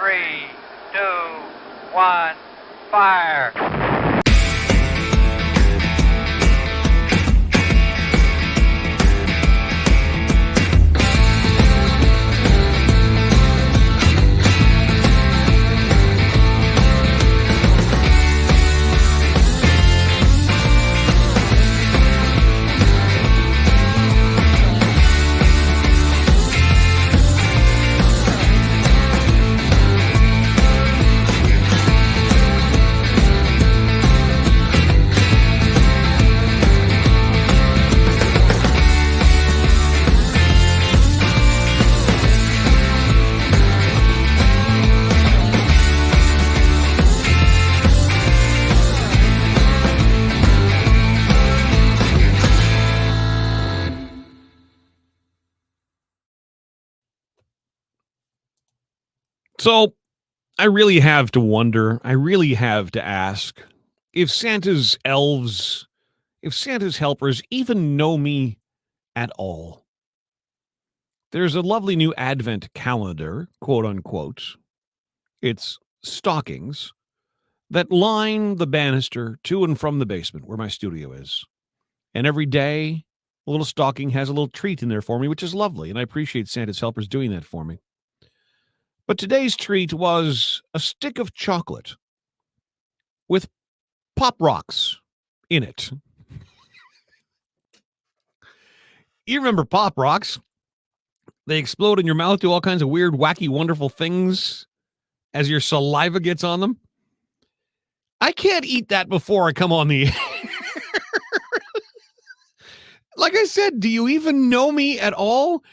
3, 2, 1, fire. So I really have to wonder, I really have to ask if Santa's elves, if Santa's helpers even know me at all. There's a lovely new Advent calendar, quote unquote. It's stockings that line the banister to and from the basement where my studio is. And every day, a little stocking has a little treat in there for me, which is lovely. And I appreciate Santa's helpers doing that for me. But today's treat was a stick of chocolate with Pop Rocks in it. You remember Pop Rocks? They explode in your mouth, do all kinds of weird, wacky, wonderful things as your saliva gets on them. I can't eat that before I come on the air. Like I said, do you even know me at all?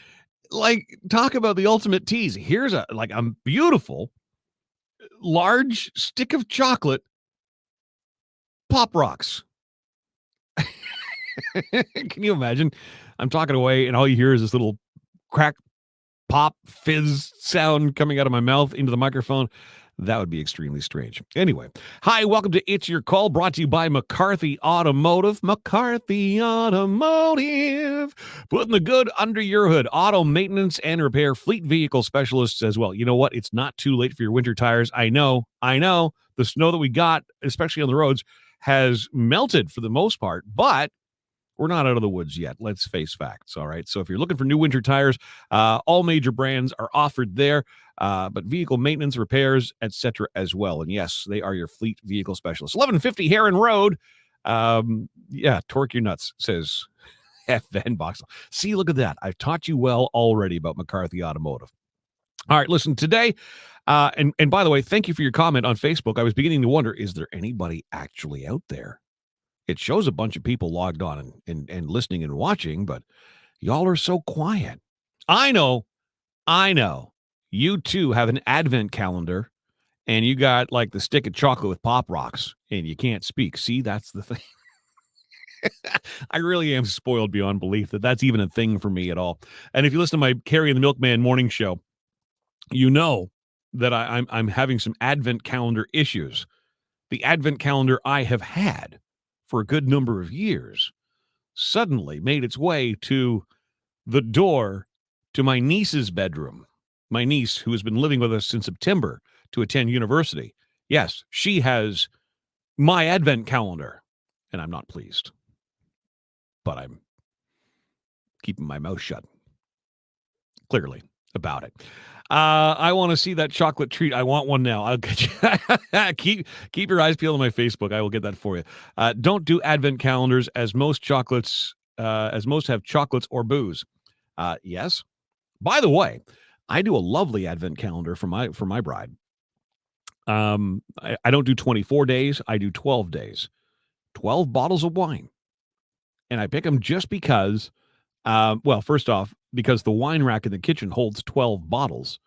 Like, talk about the ultimate tease. Here's a beautiful, large stick of chocolate Pop Rocks. Can you imagine? I'm talking away, and all you hear is this little crack, pop, fizz sound coming out of my mouth into the microphone. That would be extremely strange. Anyway, hi, welcome to It's Your Call, brought to you by McCarthy Automotive. McCarthy Automotive. Putting the good under your hood. Auto maintenance and repair, fleet vehicle specialists as well. You know what? It's not too late for your winter tires. I know. The snow that we got, especially on the roads, has melted for the most part, but we're not out of the woods yet. Let's face facts, all right? So if you're looking for new winter tires, all major brands are offered there, but vehicle maintenance, repairs, etc. as well. And yes, they are your fleet vehicle specialists. 1150 Heron Road. Torque your nuts, says F. Van Boxel. See, look at that. I've taught you well already about McCarthy Automotive. All right, listen, today, and by the way, thank you for your comment on Facebook. I was beginning to wonder, is there anybody actually out there? It shows a bunch of people logged on and listening and watching, but y'all are so quiet. I know. You too have an Advent calendar, and you got like the stick of chocolate with Pop Rocks, and you can't speak. See, that's the thing. I really am spoiled beyond belief that that's even a thing for me at all. And if you listen to my Carrie and the Milkman morning show, you know that I'm having some Advent calendar issues. The Advent calendar I have had for a good number of years, suddenly made its way to the door to my niece's bedroom. My niece, who has been living with us since September to attend university. Yes, she has my Advent calendar, and I'm not pleased. But I'm keeping my mouth shut, clearly, about it. I want to see that chocolate treat. I want one now. I'll get you. keep your eyes peeled on my Facebook. I will get that for you. Don't do Advent calendars, as most have chocolates or booze. Yes. By the way, I do a lovely Advent calendar for my bride. I don't do 24 days. I do 12 days. 12 bottles of wine, and I pick them just because. First off, because the wine rack in the kitchen holds 12 bottles,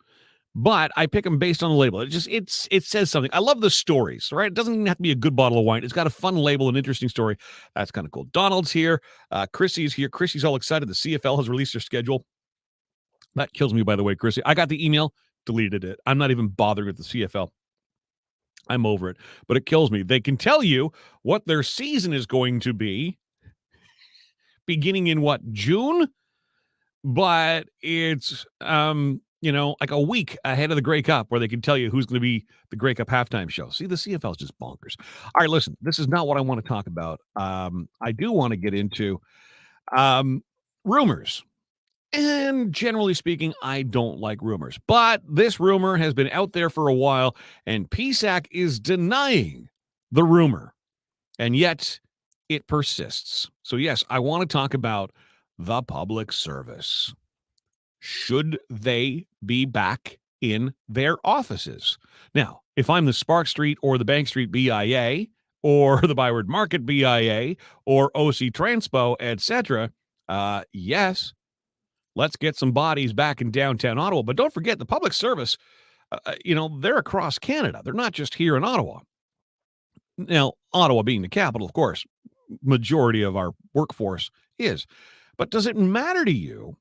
but I pick them based on the label. It says something. I love the stories, right? It doesn't even have to be a good bottle of wine. It's got a fun label, an interesting story. That's kind of cool. Donald's here. Chrissy's here. Chrissy's all excited. The CFL has released their schedule. That kills me, by the way, Chrissy. I got the email, deleted it. I'm not even bothering with the CFL. I'm over it, but it kills me. They can tell you what their season is going to be beginning in June? But it's like a week ahead of the Grey Cup where they can tell you who's going to be the Grey Cup halftime show. See, the CFL is just bonkers. All right, listen, this is not what I want to talk about. I do want to get into rumors. And generally speaking, I don't like rumors. But this rumor has been out there for a while, and PSAC is denying the rumor. And yet, it persists. So, yes, I want to talk about the public service. Should they be back in their offices? Now, if I'm the Spark Street or the Bank Street BIA or the Byward Market BIA or OC Transpo, etc., yes, let's get some bodies back in downtown Ottawa. But don't forget, the public service, they're across Canada. They're not just here in Ottawa. Now, Ottawa being the capital, of course, majority of our workforce is. But does it matter to you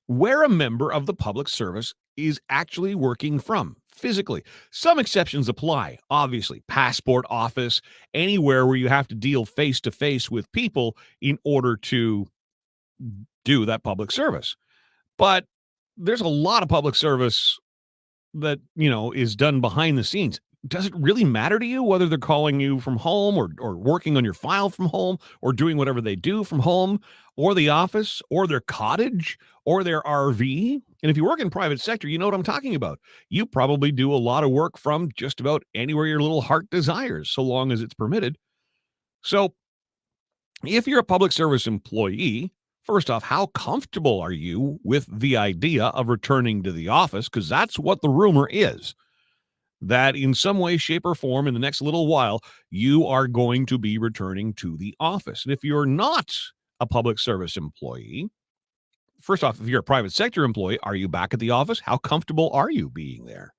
where a member of the public service is actually working from physically? Some exceptions apply, obviously. Passport office, anywhere where you have to deal face-to-face with people in order to do that public service. But there's a lot of public service that, is done behind the scenes. Does it really matter to you whether they're calling you from home or working on your file from home or doing whatever they do from home or the office or their cottage or their RV? And if you work in private sector, you know what I'm talking about. You probably do a lot of work from just about anywhere your little heart desires, so long as it's permitted. So if you're a public service employee, first off, how comfortable are you with the idea of returning to the office? Because that's what the rumor is. That in some way, shape, or form, in the next little while, you are going to be returning to the office. And if you're not a public service employee, first off, if you're a private sector employee, are you back at the office? How comfortable are you being there?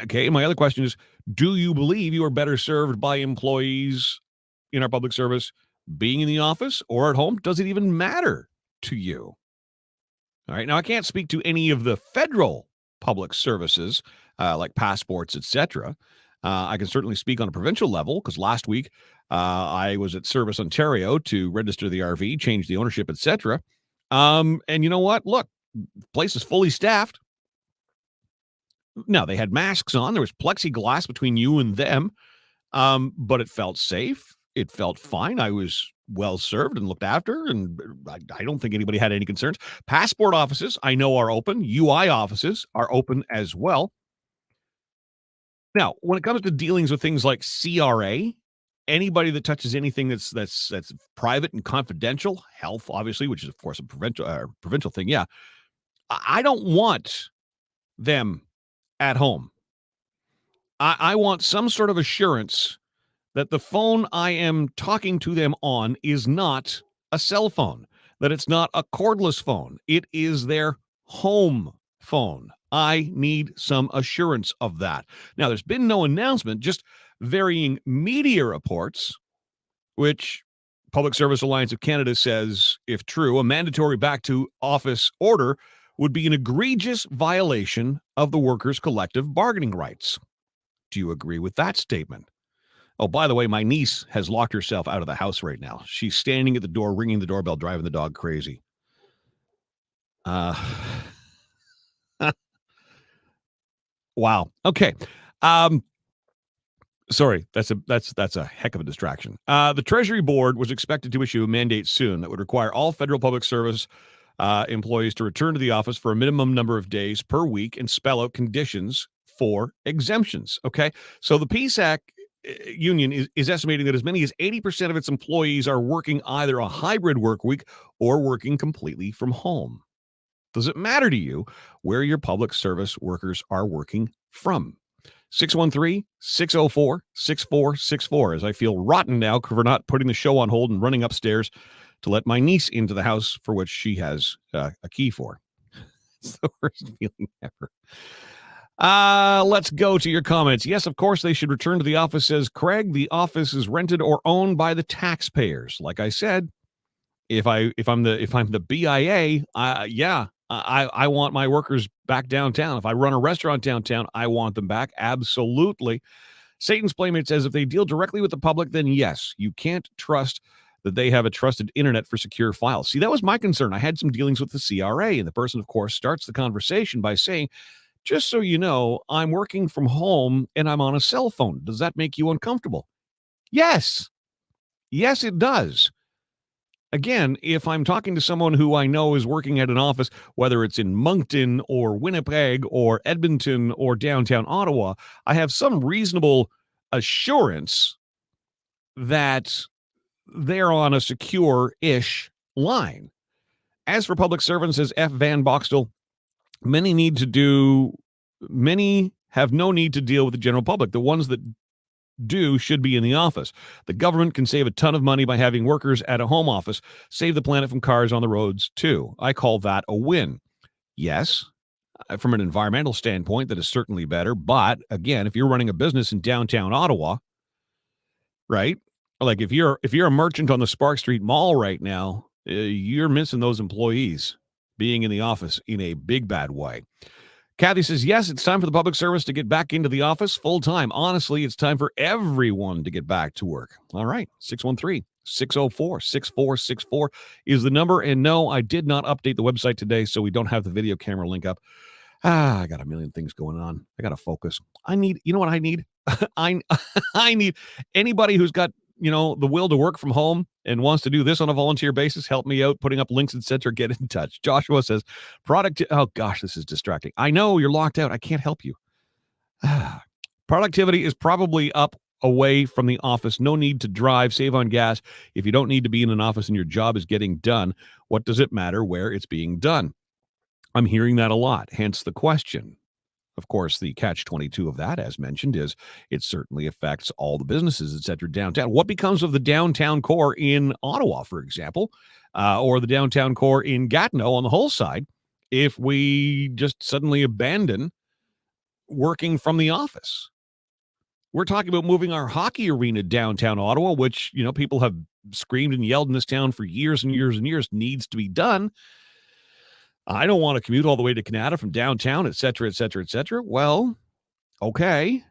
Okay, my other question is, do you believe you are better served by employees in our public service being in the office or at home? Does it even matter to you? All right, now I can't speak to any of the federal public services like passports, etc. I can certainly speak on a provincial level because last week I was at Service Ontario to register the RV, change the ownership, etc. And you know what? Look, the place is fully staffed. Now, they had masks on. There was plexiglass between you and them, but it felt safe. It felt fine. I was well served and looked after, and I don't think anybody had any concerns. Passport offices, I know, are open. UI offices are open as well. Now, when it comes to dealings with things like CRA, anybody that touches anything that's private and confidential, health, obviously, which is, of course, a provincial thing, yeah, I don't want them at home. I want some sort of assurance that the phone I am talking to them on is not a cell phone, that it's not a cordless phone. It is their home phone. I need some assurance of that. Now, there's been no announcement, just varying media reports, which Public Service Alliance of Canada says, if true, a mandatory back-to-office order would be an egregious violation of the workers' collective bargaining rights. Do you agree with that statement? Oh, by the way, my niece has locked herself out of the house right now. She's standing at the door, ringing the doorbell, driving the dog crazy. Wow. Okay. Sorry, that's a heck of a distraction. The Treasury Board was expected to issue a mandate soon that would require all federal public service employees to return to the office for a minimum number of days per week and spell out conditions for exemptions. Okay. So the PSAC union is estimating that as many as 80% of its employees are working either a hybrid work week or working completely from home. Does it matter to you where your public service workers are working from? 613-604-6464, as I feel rotten now for not putting the show on hold and running upstairs to let my niece into the house for which she has a key for. It's the worst feeling ever. Let's go to your comments. Yes, of course, they should return to the office, says Craig. The office is rented or owned by the taxpayers. Like I said, if I'm the BIA, I want my workers back downtown. If I run a restaurant downtown, I want them back. Absolutely. Satan's Playmate says if they deal directly with the public, then yes, you can't trust that they have a trusted internet for secure files. See, that was my concern. I had some dealings with the CRA, and the person, of course, starts the conversation by saying, just so you know, I'm working from home and I'm on a cell phone. Does that make you uncomfortable? Yes. Yes, it does. Again, if I'm talking to someone who I know is working at an office, whether it's in Moncton or Winnipeg or Edmonton or downtown Ottawa, I have some reasonable assurance that they're on a secure-ish line. As for public servants, says F. Van Boxtel, many have no need to deal with the general public. The ones that do should be in the office. The government can save a ton of money by having workers at a home office, save the planet from cars on the roads too. I call that a win. Yes, from an environmental standpoint, that is certainly better. But again, if you're running a business in downtown Ottawa, right? Like if you're a merchant on the Spark Street Mall right now, you're missing those employees being in the office in a big bad way. Kathy says, yes, it's time for the public service to get back into the office full time. Honestly, it's time for everyone to get back to work. All right. 613-604-6464 is the number. And no, I did not update the website today, so we don't have the video camera link up. I got a million things going on. I got to focus. You know what I need? I need anybody who's got, the will to work from home and wants to do this on a volunteer basis, help me out, putting up links, etc. Get in touch. Joshua says, oh gosh, this is distracting. I know you're locked out. I can't help you. Productivity is probably up away from the office. No need to drive, save on gas. If you don't need to be in an office and your job is getting done, what does it matter where it's being done? I'm hearing that a lot, hence the question. Of course, the catch-22 of that, as mentioned, is it certainly affects all the businesses, et cetera, downtown. What becomes of the downtown core in Ottawa, for example, or the downtown core in Gatineau on the whole side, if we just suddenly abandon working from the office? We're talking about moving our hockey arena downtown Ottawa, which, people have screamed and yelled in this town for years and years and years needs to be done. I don't want to commute all the way to Canada from downtown, et cetera, et cetera, et cetera. Well, okay.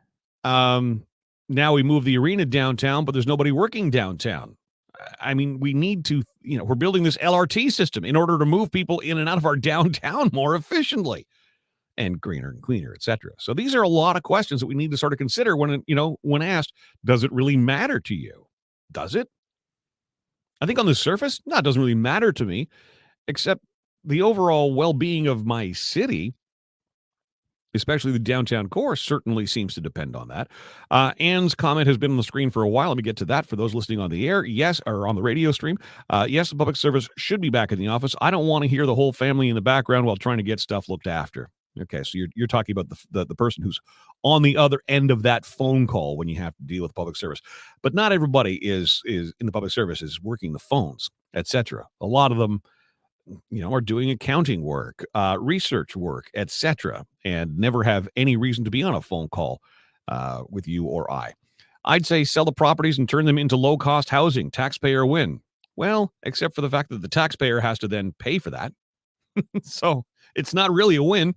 Now we move the arena downtown, but there's nobody working downtown. I mean, we need to, we're building this LRT system in order to move people in and out of our downtown more efficiently and greener and cleaner, et cetera. So these are a lot of questions that we need to sort of consider when asked, does it really matter to you? Does it? I think on the surface, no, it doesn't really matter to me, except the overall well-being of my city, especially the downtown core, certainly seems to depend on that. Anne's comment has been on the screen for a while. Let me get to that for those listening on the air. Yes, or on the radio stream. Yes, the public service should be back in the office. I don't want to hear the whole family in the background while trying to get stuff looked after. Okay, so you're talking about the person who's on the other end of that phone call when you have to deal with public service. But not everybody is in the public service is working the phones, etc. A lot of them are doing accounting work, research work, etc., and never have any reason to be on a phone call with you or I. I'd say sell the properties and turn them into low-cost housing. Taxpayer win. Well, except for the fact that the taxpayer has to then pay for that. So it's not really a win.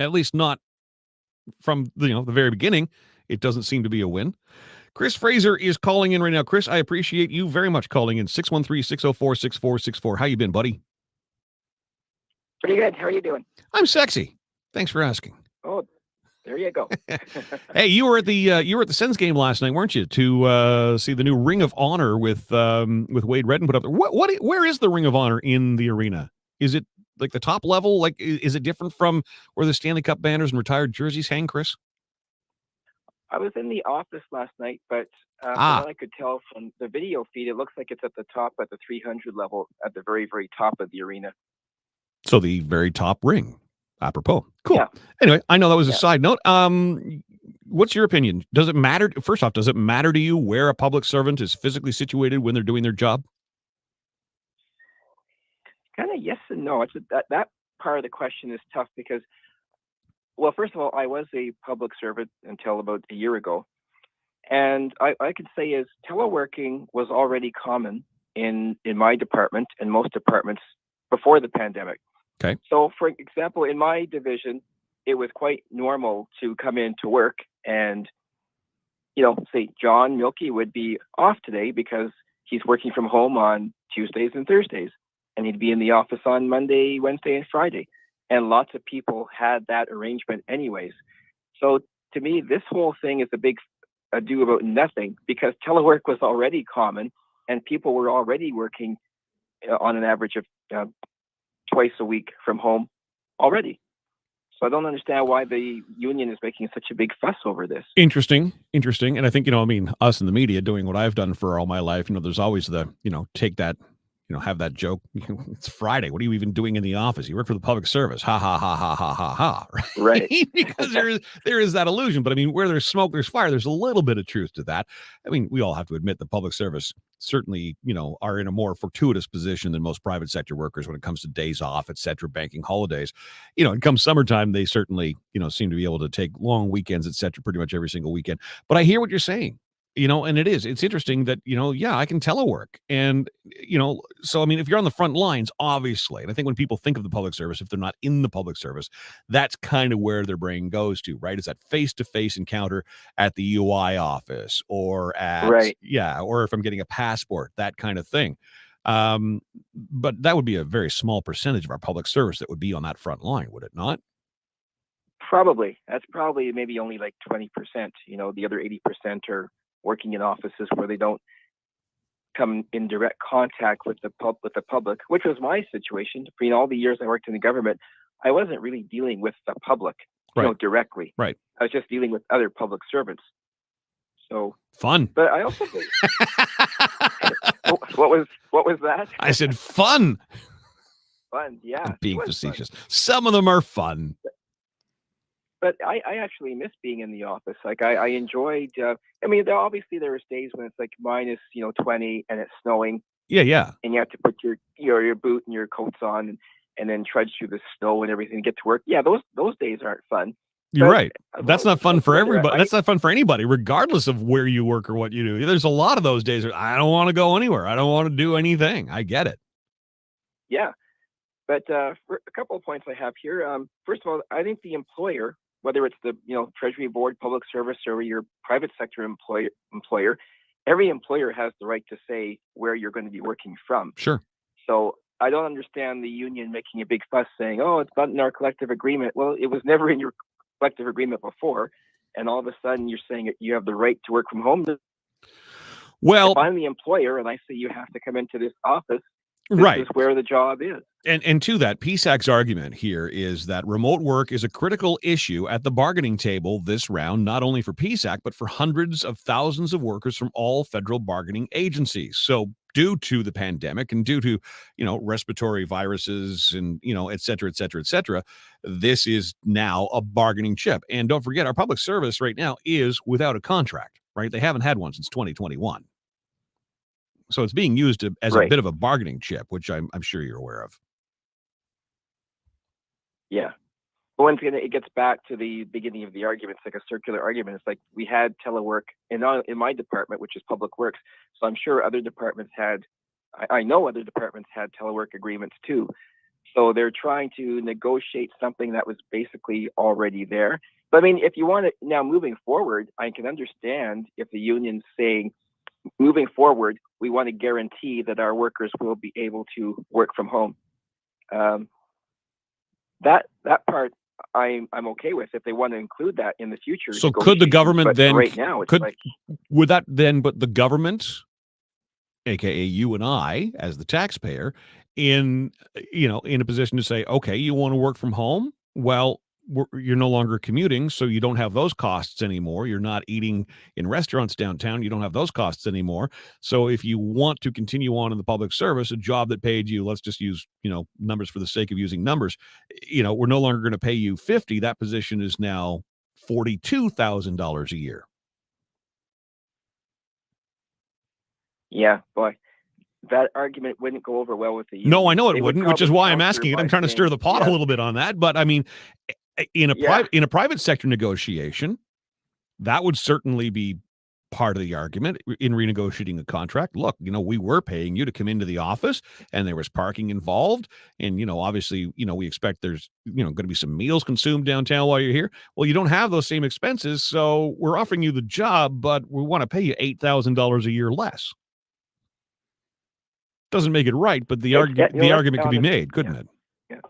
At least not from the very beginning. It doesn't seem to be a win. Chris Fraser is calling in right now. Chris, I appreciate you very much calling in. 613-604-6464. How you been, buddy? Pretty good. How are you doing? I'm sexy. Thanks for asking. Oh, there you go. Hey, you were at the Sens game last night, weren't you? To see the new Ring of Honor with Wade Redden put up there. Where is the Ring of Honor in the arena? Is it like the top level? Like, is it different from where the Stanley Cup banners and retired jerseys hang, Chris? I was in the office last night, but from what I could tell from the video feed, it looks like it's at the top, at the 300 level, at the very, very top of the arena. So the very top ring, apropos. Cool. Yeah. Anyway, I know that was a side note. What's your opinion? Does it matter? First off, does it matter to you where a public servant is physically situated when they're doing their job? Kind of yes and no. It's that part of the question is tough because, well, first of all, I was a public servant until about a year ago. And I could say is teleworking was already common in my department and most departments before the pandemic. Okay. So, for example, in my division, it was quite normal to come in to work and, say John Milkey would be off today because he's working from home on Tuesdays and Thursdays, and he'd be in the office on Monday, Wednesday, and Friday. And lots of people had that arrangement anyways. So to me, this whole thing is a big ado about nothing, because telework was already common and people were already working on an average of twice a week from home already. So I don't understand why the union is making such a big fuss over this. Interesting. And I think, I mean, us in the media doing what I've done for all my life, there's always the, take that, have that joke. It's Friday. What are you even doing in the office? You work for the public service. Ha, ha, ha, ha, ha, ha, ha. Right. Because there is that illusion. But I mean, where there's smoke, there's fire. There's a little bit of truth to that. I mean, we all have to admit the public service certainly, are in a more fortuitous position than most private sector workers when it comes to days off, et cetera, banking holidays. It comes summertime, they certainly, seem to be able to take long weekends, et cetera, pretty much every single weekend. But I hear what you're saying. And it's interesting that, yeah, I can telework. And, so, I mean, if you're on the front lines, obviously, and I think when people think of the public service, if they're not in the public service, that's kind of where their brain goes to, right? Is that face-to-face encounter at the UI office or or if I'm getting a passport, that kind of thing. But that would be a very small percentage of our public service that would be on that front line, would it not? Probably. That's probably maybe only like 20%. The other 80% are working in offices where they don't come in direct contact with the public, which was my situation. For all the years I worked in the government, I wasn't really dealing with the public, directly. Right. I was just dealing with other public servants. So fun. But I also think what was that? I said fun. Fun, yeah. Being facetious. Fun. Some of them are fun. But I actually miss being in the office. Like I enjoyed. Obviously there was days when it's like minus 20 and it's snowing. Yeah. And you have to put your boot and your coats on and then trudge through the snow and everything to get to work. Yeah, those days aren't fun. You're right. That's not fun for everybody. That's not fun for anybody, regardless of where you work or what you do. There's a lot of those days where I don't want to go anywhere. I don't want to do anything. I get it. Yeah. But for a couple of points I have here. First of all, I think the employer, whether it's the Treasury Board, public service, or your private sector employer, every employer has the right to say where you're going to be working from. Sure. So I don't understand the union making a big fuss saying, "Oh, it's not in our collective agreement." Well, it was never in your collective agreement before, and all of a sudden you're saying you have the right to work from home. Well, if I'm the employer and I say you have to come into this office, this is where the job is. And to that, PSAC's argument here is that remote work is a critical issue at the bargaining table this round, not only for PSAC, but for hundreds of thousands of workers from all federal bargaining agencies. So due to the pandemic and due to, respiratory viruses and, et cetera, et cetera, et cetera, this is now a bargaining chip. And don't forget, our public service right now is without a contract, right? They haven't had one since 2021. So it's being used as a bit of a bargaining chip, which I'm sure you're aware of. Yeah. But once again, it gets back to the beginning of the argument. It's like a circular argument. It's like we had telework in my department, which is Public Works. So I'm sure other departments I know other departments had telework agreements too. So they're trying to negotiate something that was basically already there. But I mean, if you want to now moving forward, I can understand if the union's saying, moving forward, we want to guarantee that our workers will be able to work from home. That part I'm okay with if they want to include that in the future. So could the government then right now it's would that then but the government, aka you and I as the taxpayer, in a position to say, okay, you want to work from home? Well, you're no longer commuting, so you don't have those costs anymore. You're not eating in restaurants downtown. You don't have those costs anymore. So if you want to continue on in the public service, a job that paid you, let's just use, numbers for the sake of using numbers, we're no longer going to pay you $50,000. That position is now $42,000 a year. Yeah, boy. That argument wouldn't go over well with the union. No, I know it wouldn't, which is why I'm asking it. I'm trying to stir the pot a little bit on that. But I mean, in a private sector negotiation, that would certainly be part of the argument in renegotiating a contract. Look, we were paying you to come into the office and there was parking involved. And, obviously, we expect there's, going to be some meals consumed downtown while you're here. Well, you don't have those same expenses. So we're offering you the job, but we want to pay you $8,000 a year less. Doesn't make it right, but the Yeah, the argument could be honestly, made, couldn't it? yeah.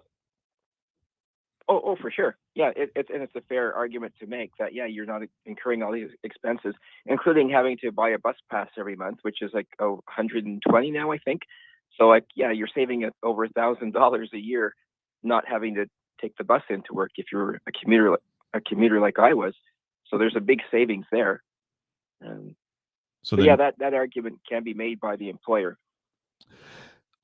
Oh, for sure. Yeah, it's a fair argument to make that, yeah, you're not incurring all these expenses, including having to buy a bus pass every month, which is like 120 now, I think. So like, yeah, you're saving over $1,000 a year not having to take the bus into work if you're a commuter like I was. So there's a big savings there. So But then, yeah, that argument can be made by the employer.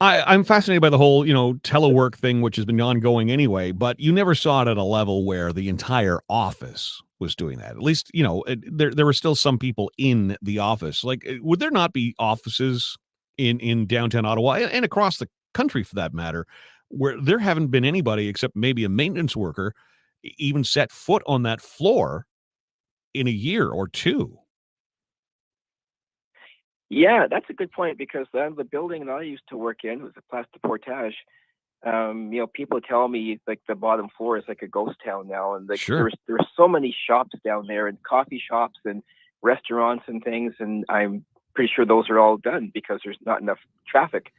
I'm fascinated by the whole, telework thing, which has been ongoing anyway, but you never saw it at a level where the entire office was doing that. At least, there were still some people in the office. Like, would there not be offices in downtown Ottawa and across the country for that matter, where there haven't been anybody except maybe a maintenance worker even set foot on that floor in a year or two? Yeah, that's a good point because the building that I used to work in was a Place de Portage. People tell me like the bottom floor is like a ghost town now, and like Sure. there's so many shops down there and coffee shops and restaurants and things, and I'm pretty sure those are all done because there's not enough traffic,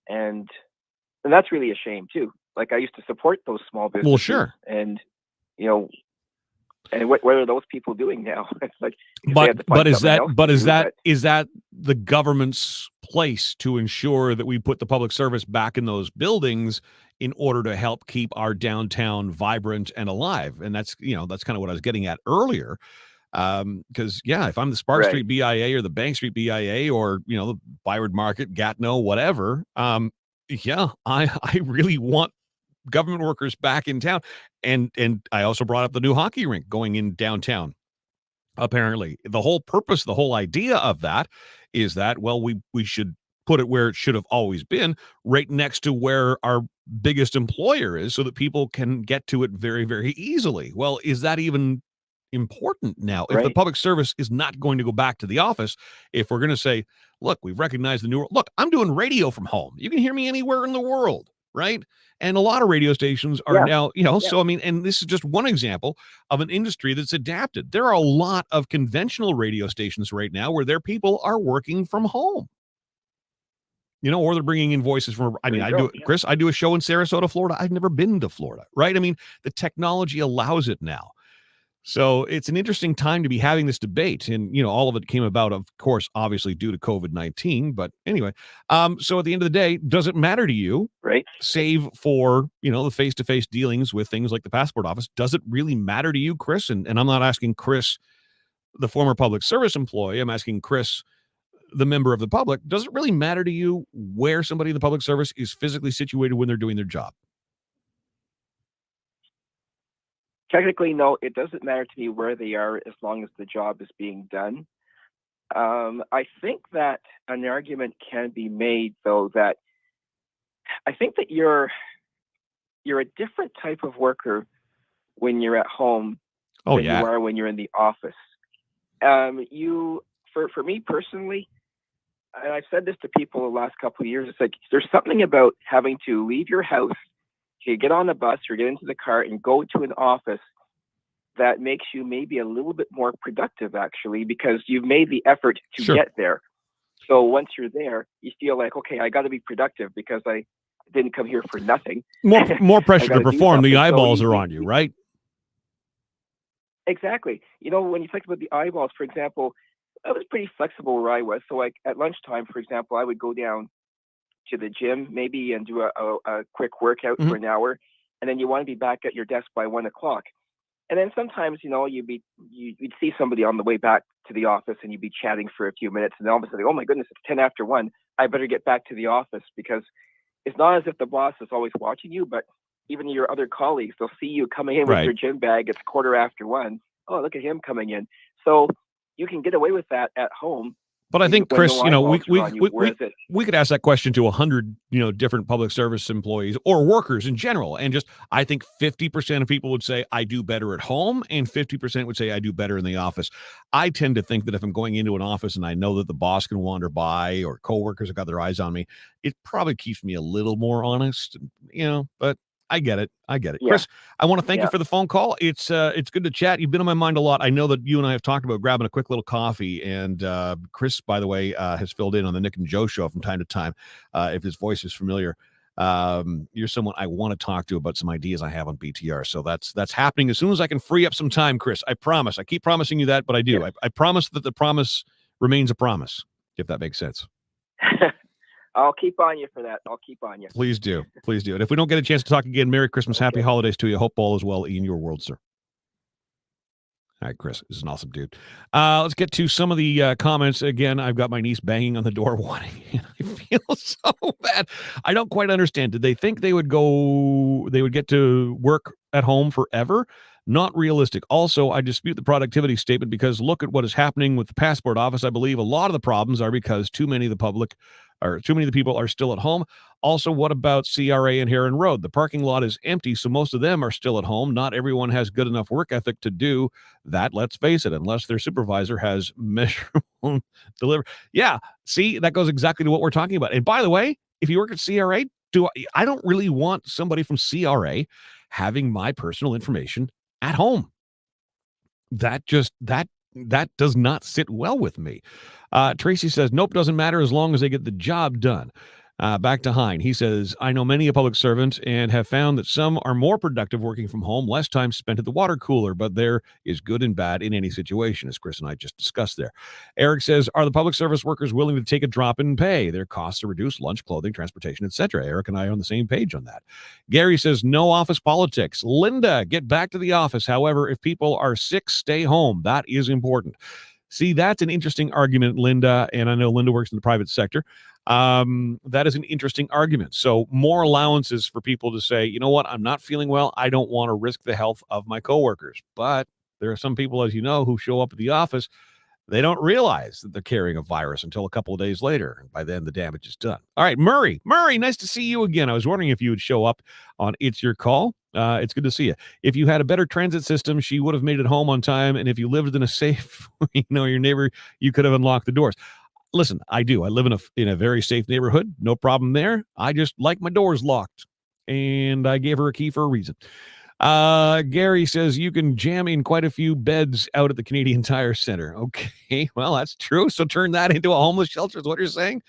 and that's really a shame too. Like I used to support those small businesses, Well, sure. and you know, and what are those people doing now? It's like because they had to But find is something that else but to is do, that is that the government's place to ensure that we put the public service back in those buildings in order to help keep our downtown vibrant and alive? And that's kind of what I was getting at earlier. Because yeah, if I'm the Spark right? Street BIA or the Bank Street BIA or the Byward Market, Gatineau, whatever, yeah, I really want government workers back in town. And I also brought up the new hockey rink going in downtown. Apparently, the whole purpose, the whole idea of that is that, well, we should put it where it should have always been, right next to where our biggest employer is, so that people can get to it very, very easily. Well, is that even important now? If the Right. public service is not going to go back to the office, if we're going to say, look, we've recognized the new, look, I'm doing radio from home. You can hear me anywhere in the world, right? And a lot of radio stations are Yeah. now, Yeah. so I mean, and this is just one example of an industry that's adapted. There are a lot of conventional radio stations right now where their people are working from home. Or they're bringing in voices from, I There mean, you go. Yeah. Chris, I do a show in Sarasota, Florida. I've never been to Florida, right? I mean, the technology allows it now. So it's an interesting time to be having this debate. And, all of it came about, of course, obviously due to COVID-19. But anyway, so at the end of the day, does it matter to you, Right. save for, the face-to-face dealings with things like the passport office? Does it really matter to you, Chris? And I'm not asking Chris, the former public service employee. I'm asking Chris, the member of the public. Does it really matter to you where somebody in the public service is physically situated when they're doing their job? Technically, no, it doesn't matter to me where they are as long as the job is being done. I think that an argument can be made, though, that I think that you're a different type of worker when you're at home Oh, than you yeah. are when you're in the office. For me personally, and I've said this to people the last couple of years, it's like there's something about having to leave your house, to get on a bus or get into the car and go to an office that makes you maybe a little bit more productive, actually, because you've made the effort to Sure. get there. So once you're there, you feel like, okay, I got to be productive because I didn't come here for nothing. More pressure to gotta do perform. The something. So eyeballs are on you, right? Exactly. When you think about the eyeballs, for example, I was pretty flexible where I was. So like at lunchtime, for example, I would go down to the gym maybe and do a quick workout Mhm. for an hour, and then you want to be back at your desk by 1 o'clock. And then sometimes, you'd see somebody on the way back to the office and you'd be chatting for a few minutes, and then all of a sudden, oh my goodness, it's 10 after 1. I better get back to the office, because it's not as if the boss is always watching you, but even your other colleagues, they'll see you coming in with Right. your gym bag. It's 1:15. Oh, look at him coming in. So you can get away with that at home. But I think, when Chris, no we eyeballs are on you, whereas we could ask that question to 100, different public service employees or workers in general. And I think 50% of people would say I do better at home, and 50% would say I do better in the office. I tend to think that if I'm going into an office and I know that the boss can wander by or coworkers have got their eyes on me, it probably keeps me a little more honest, but I get it. Yeah. Chris, I want to thank you Yeah. for the phone call. It's good to chat. You've been on my mind a lot. I know that you and I have talked about grabbing a quick little coffee. And Chris, by the way, has filled in on the Nick and Joe show from time to time. If his voice is familiar, you're someone I want to talk to about some ideas I have on BTR. So that's happening as soon as I can free up some time, Chris. I promise. I keep promising you that, but I do. Yeah. I promise that the promise remains a promise, if that makes sense. I'll keep on you for that. I'll keep on you. Please do. Please do. And if we don't get a chance to talk again, Merry Christmas, Happy Okay. Holidays to you. Hope all is well in your world, sir. All right, Chris, this is an awesome dude. Let's get to some of the comments. Again, I've got my niece banging on the door wanting, and I feel so bad. I don't quite understand. Did they think they would get to work at home forever? Not realistic. Also, I dispute the productivity statement because look at what is happening with the passport office. I believe a lot of the problems are because too many of the people are still at home. Also, what about CRA and Heron Road? The parking lot is empty, so most of them are still at home. Not everyone has good enough work ethic to do that, let's face it, unless their supervisor has measurable delivery. Yeah, see, that goes exactly to what we're talking about. And by the way, if you work at CRA, I don't really want somebody from CRA having my personal information at home. That does not sit well with me. Tracy says, nope, doesn't matter as long as they get the job done. Back to Hein. He says, I know many a public servant and have found that some are more productive working from home, less time spent at the water cooler, but there is good and bad in any situation, as Chris and I just discussed there. Eric says, are the public service workers willing to take a drop in pay? Their costs are reduced, lunch, clothing, transportation, etc. Eric and I are on the same page on that. Gary says, no office politics. Linda, get back to the office. However, if people are sick, stay home. That is important. See, that's an interesting argument, Linda, and I know Linda works in the private sector. That is an interesting argument. So more allowances for people to say, you know what, I'm not feeling well. I don't want to risk the health of my coworkers. But there are some people, as you know, who show up at the office. They don't realize that they're carrying a virus until a couple of days later. And by then, the damage is done. All right, Murray, nice to see you again. I was wondering if you would show up on It's Your Call. It's good to see you. If you had a better transit system, she would have made it home on time. And if you lived in a safe, your neighbor, you could have unlocked the doors. Listen, I do. I live in a very safe neighborhood. No problem there. I just like my doors locked. And I gave her a key for a reason. Gary says you can jam in quite a few beds out at the Canadian Tire Center. Okay, well, that's true. So turn that into a homeless shelter is what you're saying?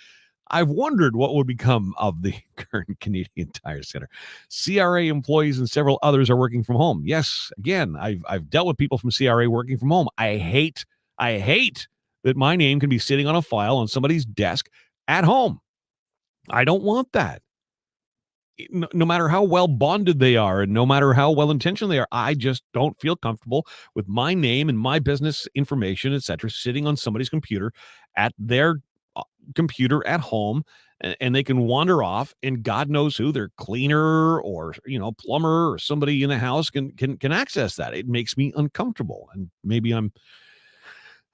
I've wondered what would become of the current Canadian Tire Center. CRA employees and several others are working from home. Yes, again, I've dealt with people from CRA working from home. I hate that my name can be sitting on a file on somebody's desk at home. I don't want that. No matter how well bonded they are and no matter how well intentioned they are, I just don't feel comfortable with my name and my business information, etc., sitting on somebody's computer at their computer at home, and they can wander off, and God knows who, their cleaner or plumber or somebody in the house can access that. It makes me uncomfortable, and maybe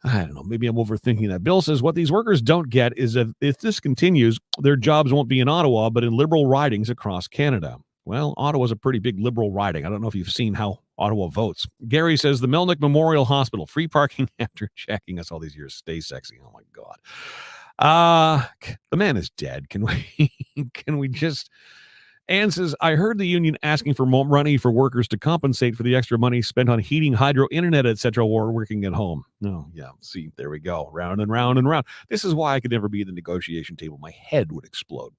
I don't know, maybe I'm overthinking that. Bill says what these workers don't get is that if this continues, their jobs won't be in Ottawa, but in liberal ridings across Canada. Well, Ottawa's a pretty big liberal riding. I don't know if you've seen how Ottawa votes. Gary says the Melnick Memorial Hospital, free parking after checking us all these years. Stay sexy. Oh my God. The man is dead. Can we just... Ann says, I heard the union asking for more money for workers to compensate for the extra money spent on heating, hydro, internet, etc. while working at home. Oh, yeah. See, there we go. Round and round and round. This is why I could never be at the negotiation table. My head would explode.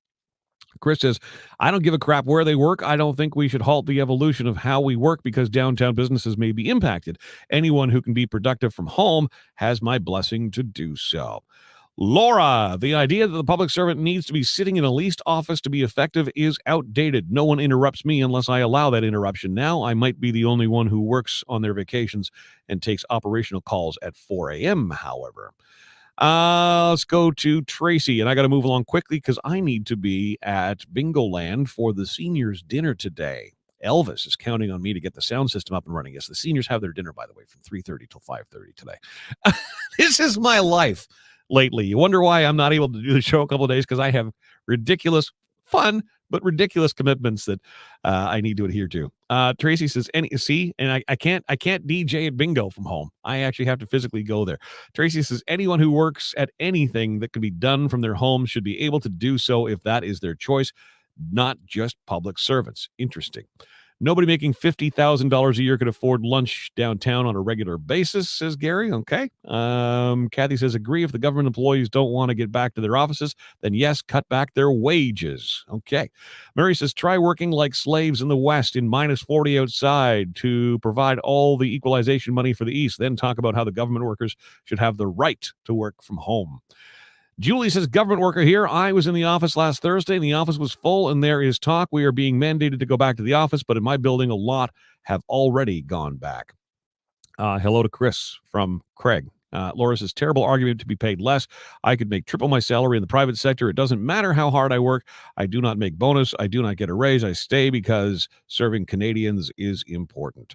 Chris says, I don't give a crap where they work. I don't think we should halt the evolution of how we work because downtown businesses may be impacted. Anyone who can be productive from home has my blessing to do so. Laura, the idea that the public servant needs to be sitting in a leased office to be effective is outdated. No one interrupts me unless I allow that interruption. Now I might be the only one who works on their vacations and takes operational calls at 4 a.m., however. Let's go to Tracy, and I got to move along quickly because I need to be at Bingo Land for the seniors' dinner today. Elvis is counting on me to get the sound system up and running. Yes, the seniors have their dinner, by the way, from 3:30 till 5:30 today. This is my life lately. You wonder why I'm not able to do the show a couple of days, because I have ridiculous, fun, but ridiculous commitments that I need to adhere to. Tracy says, I can't DJ at Bingo from home. I actually have to physically go there. Tracy says, anyone who works at anything that can be done from their home should be able to do so if that is their choice. not just public servants. Interesting. Nobody making $50,000 a year could afford lunch downtown on a regular basis, says Gary. Okay. Kathy says, agree. If the government employees don't want to get back to their offices, then yes, cut back their wages. Okay. Mary says, try working like slaves in the West in -40 outside to provide all the equalization money for the East. Then talk about how the government workers should have the right to work from home. Julie says, government worker here. I was in the office last Thursday and the office was full and there is talk. We are being mandated to go back to the office, but in my building, a lot have already gone back. Hello to Chris from Craig. Laura says, terrible argument to be paid less. I could make triple my salary in the private sector. It doesn't matter how hard I work. I do not make bonus. I do not get a raise. I stay because serving Canadians is important.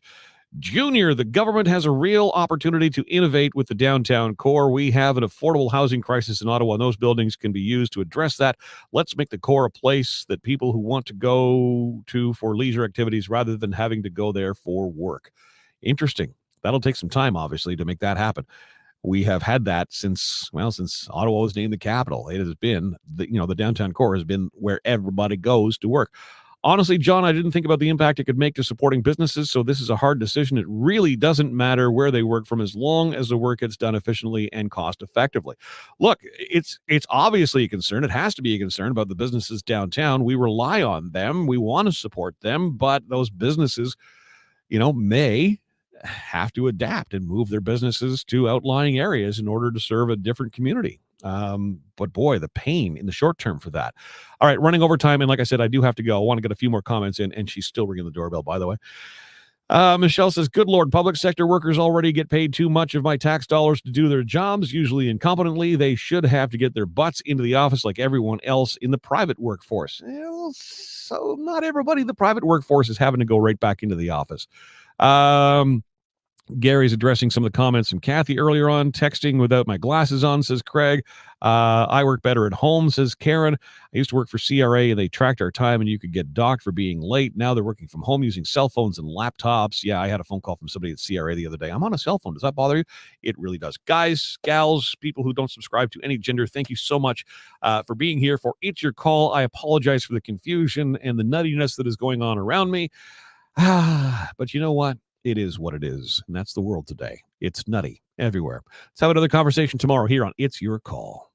Junior, the government has a real opportunity to innovate with the downtown core. We have an affordable housing crisis in Ottawa, and those buildings can be used to address that. Let's make the core a place that people who want to go to for leisure activities rather than having to go there for work. Interesting. That'll take some time, obviously, to make that happen. We have had that since Ottawa was named the capital. It has been, the downtown core has been where everybody goes to work. Honestly, John, I didn't think about the impact it could make to supporting businesses, so this is a hard decision. It really doesn't matter where they work from as long as the work gets done efficiently and cost effectively. Look, it's obviously a concern. It has to be a concern about the businesses downtown. We rely on them. We want to support them, but those businesses, may have to adapt and move their businesses to outlying areas in order to serve a different community. But boy, the pain in the short term for that. All right, running over time. And like I said, I do have to go. I want to get a few more comments in, and she's still ringing the doorbell, by the way. Michelle says, good Lord, public sector workers already get paid too much of my tax dollars to do their jobs, usually incompetently. They should have to get their butts into the office like everyone else in the private workforce. Well, so not everybody in the private workforce is having to go right back into the office. Gary's addressing some of the comments from Kathy earlier on. Texting without my glasses on, says Craig. I work better at home, says Karen. I used to work for CRA and they tracked our time and you could get docked for being late. Now they're working from home using cell phones and laptops. Yeah, I had a phone call from somebody at CRA the other day. I'm on a cell phone. Does that bother you? It really does. Guys, gals, people who don't subscribe to any gender, thank you so much for being here for It's Your Call. I apologize for the confusion and the nuttiness that is going on around me. But you know what? It is what it is, and that's the world today. It's nutty everywhere. Let's have another conversation tomorrow here on It's Your Call.